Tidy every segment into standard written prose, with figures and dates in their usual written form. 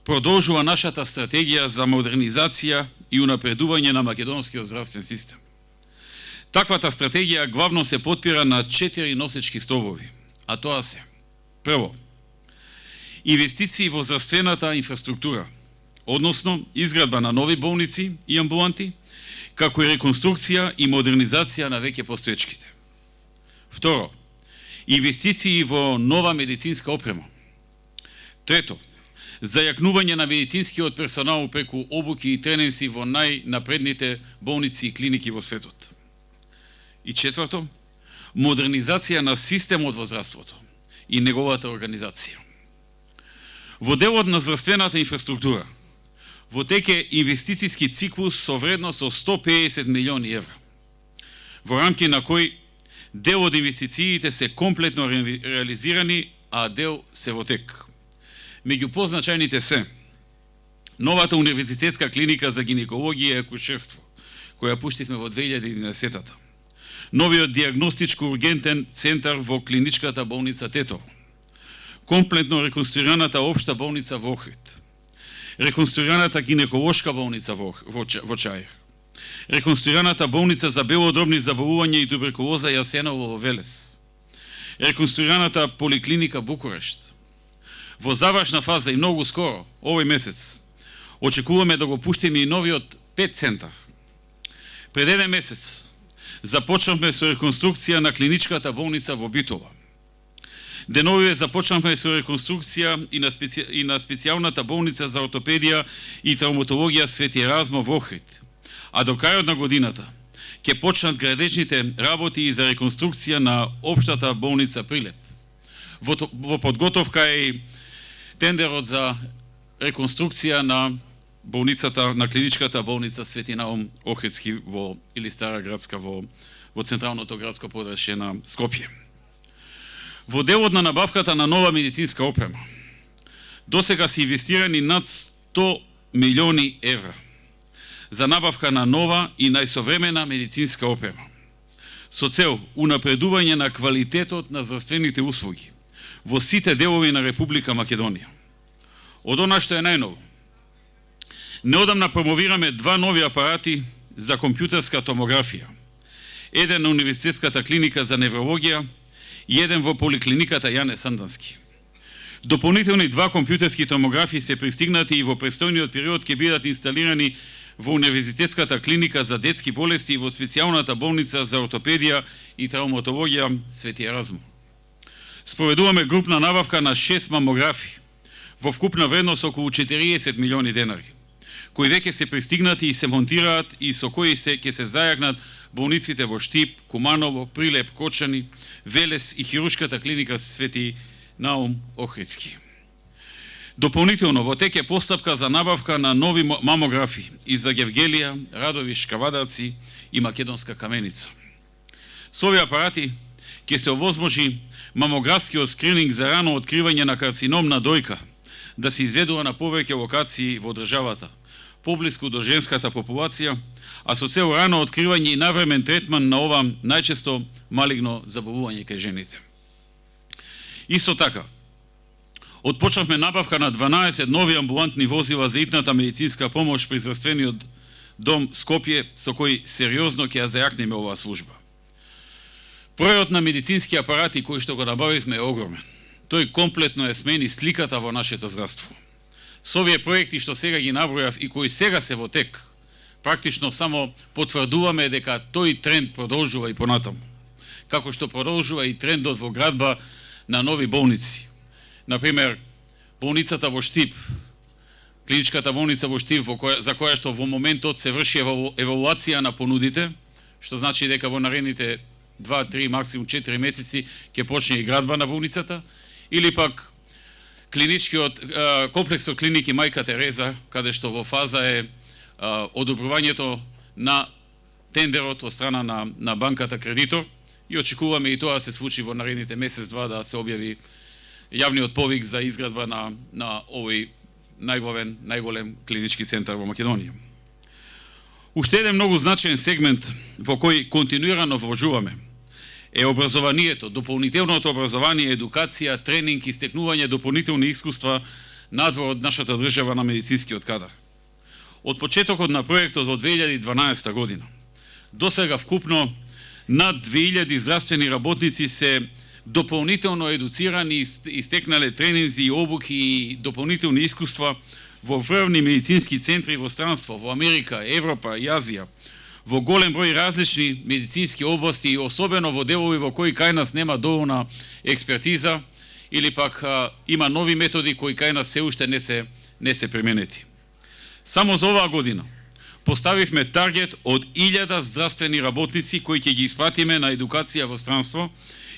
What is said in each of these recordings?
продолжува нашата стратегија за модернизација и унапредување на македонскиот здравствен систем. Таквата стратегија главно се потпира на 4 носечки столбови, а тоа се: прво, инвестиции во здравствената инфраструктура, односно изградба на нови болници и амбуланти, како и реконструкција и модернизација на веќе постоечките. Второ, инвестиции во нова медицинска опрема. Трето, зајакнување на медицинскиот персонал преку обуки и тренинзи во најнапредните болници и клиники во светот. И четврто, модернизација на системот во здравството и неговата организација. Во делот на здравствената инфраструктура, во тек е инвестицијски циклус со вредност од 150 милиони евра, во рамки на кој дел од инвестициите се комплетно реализирани, а дел се во тек. Меѓу позначајните се новата универзитетска клиника за гинекологија и акушерство, која пуштивме во 2011-та, новиот диагностичко ургентен центар во клиничката болница Тетово, комплетно реконструираната општа болница во Охрид, реконструираната гинеколошка болница во Чаир, реконструираната болница за белодробни заболувања и туберкулоза Јасеново во Велес, реконструираната поликлиника Букурешт. Во завршна фаза и многу скоро, овој месец, очекуваме да го пуштиме и новиот ПЕТ центар. Пред еден месец започнавме со реконструкција на клиничката болница во Битола. Деновиве започнавме со реконструкција и на специјалната болница за ортопедија и травматологија Свети Еразмо во Охрид. А до крајот на годината ќе почнат градечните работи и за реконструкција на општата болница Прилеп. Во подготовка е тендерот за реконструкција на болницата, на клиничката болница Свети Наум Охридски или Стара градска во централното градско подрачје на Скопје. Во делот на набавката на нова медицинска опрема, досега се инвестирани над 100 милиони евра за набавка на нова и најсовремена медицинска опрема, со цел унапредување на квалитетот на здравствените услуги во сите делови на Република Македонија. Од она што е најново, неодамна промовираме 2 нови апарати за компјутерска томографија, еден на Универзитетската клиника за неврологија и еден во поликлиниката Јане Сандански. Дополнителни 2 компјутерски томографии се пристигнати и во престојниот период ќе бидат инсталирани во Универзитетската клиника за детски болести и во специјалната болница за ортопедија и травматологија Свети Еразмо. Спроведуваме групна набавка на 6 мамографи во вкупна вредност околу 40 милиони денари, кои веќе се пристигнати и се монтираат и со кои ќе се зајакнат болниците во Штип, Куманово, Прилеп, Кочани, Велес и хируршката клиника Свети Наум Охридски. Дополнително во тек е постапка за набавка на нови мамографи и за Гевгелија, Радовиш, Кавадарци и Македонска Каменица. Со овие апарати ќе се овозможи мамографскиот скрининг за рано откривање на карцином на дојка да се изведува на повеќе локации во државата, поблиску до женската популација, а со цел рано откривање и навремен третман на ова најчесто малигно заболување кај жените. Исто така, отпочнавме набавка на 12 нови амбулантни возила за итната медицинска помош при здравствениот дом Скопје, со кои сериозно ќе ја зајакнеме оваа служба. Бројот на медицински апарати кои што го набавивме е огромен. Тој комплетно е смени сликата во нашето здравство. Со овие проекти што сега ги набројав и кои сега се во тек, практично само потврдуваме дека тој тренд продолжува и понатаму. Како што продолжува и трендот во градба на нови болници. Например, болницата во Штип, клиничката болница во Штип, за која што во моментот се врши евалуација на понудите, што значи дека во наредните 2, 3, максимум 4 месеци ќе почне и градба на болницата, или пак клиничкиот комплексот клиники Мајка Тереза, каде што во фаза е одобрувањето на тендерот од страна на банката кредитор и очекуваме и тоа се случи во наредните месец-два да се објави јавниот повик за изградба на овој најголем клинички центар во Македонија. Уште еден многу значаен сегмент во кој континуирано вложуваме е образованието, дополнителното образование, едукација, тренинг и стекнување дополнителни искуства надвор од нашата држава на медицинскиот кадар. Од почетокот на проектот во 2012 година, до сега вкупно над 2000 здравствени работници се дополнително едуцирани и стекнале тренинзи и обуки и дополнителни искуства во врвни медицински центри во странство, во Америка, Европа и Азија, во голем број различни медицински области и особено во делови во кои кај нас нема доволна експертиза или пак има нови методи кои кај нас се уште не се применети. Само за оваа година поставивме таргет од 1000 здравствени работници кои ќе ги испратиме на едукација во странство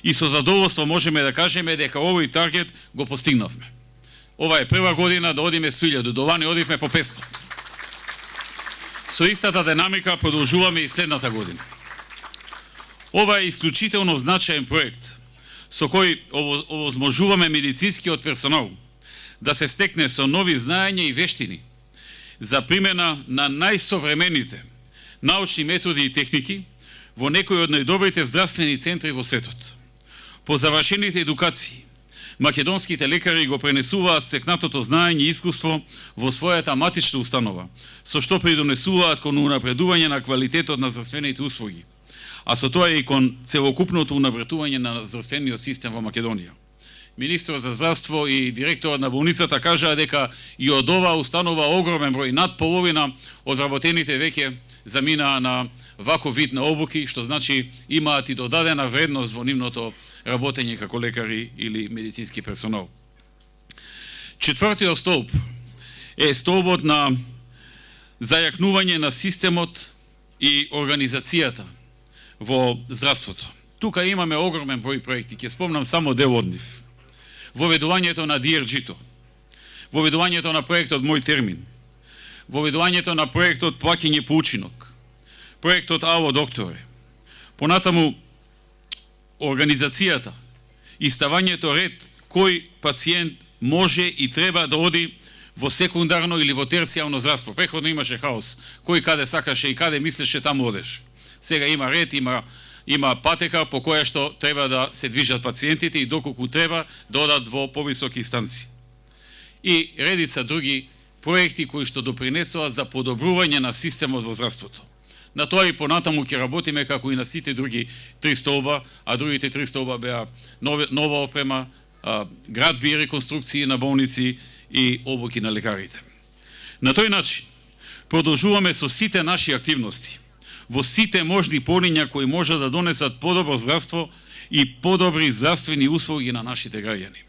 и со задоволство можеме да кажеме дека овој таргет го постигнавме. Ова е прва година да одиме со 1000, до лани одивме по 500. Со истата динамика продолжуваме и следната година. Ова е исклучително значаен проект со кој овозможуваме медицинскиот персонал да се стекне со нови знаења и вештини за примена на најсовремените научни методи и техники во некои од најдобрите здравствени центри во светот. По завршените едукации, македонските лекари го пренесуваат стекнатото знаење и искуство во својата матична установа, со што придонесуваат кон унапредување на квалитетот на здравствените услуги, а со тоа и кон целокупното унапредување на здравствениот систем во Македонија. Министрот за здравство и директорот на болницата кажаа дека и од оваа установа огромен број, над половина од работените веќе заминаа на ваков вид на обуки, што значи имаат и додадена вредност во нивното работење како лекари или медицински персонал. Четвртиот столб е столбот на зајакнување на системот и организацијата во здравството. Тука имаме огромен број проекти, ќе спомнам само дел од нив. Воведувањето на DRG-то, воведувањето на проектот Мој термин, воведувањето на проектот Плаќање по учинок, проектот Ало докторе, понатаму организацијата и ставањето ред кој пациент може и треба да оди во секундарно или во терцијално здравство. Преходно имаше хаос, кој каде сакаше и каде мислеше таму одеш. Сега има ред, има патека по која што треба да се движат пациентите и доколку треба да одат во повисоки инстанции. И редица други проекти кои што допринесува за подобрување на системот во здравството. На тоа и понатаму ќе работиме како и на сите други 3 столба, а другите 3 столба беа нова опрема, градби и реконструкции на болници и обуки на лекарите. На тој начин продолжуваме со сите наши активности во сите можни полиња кои може да донесат подобро здравство и подобри здравствени услуги на нашите граѓани.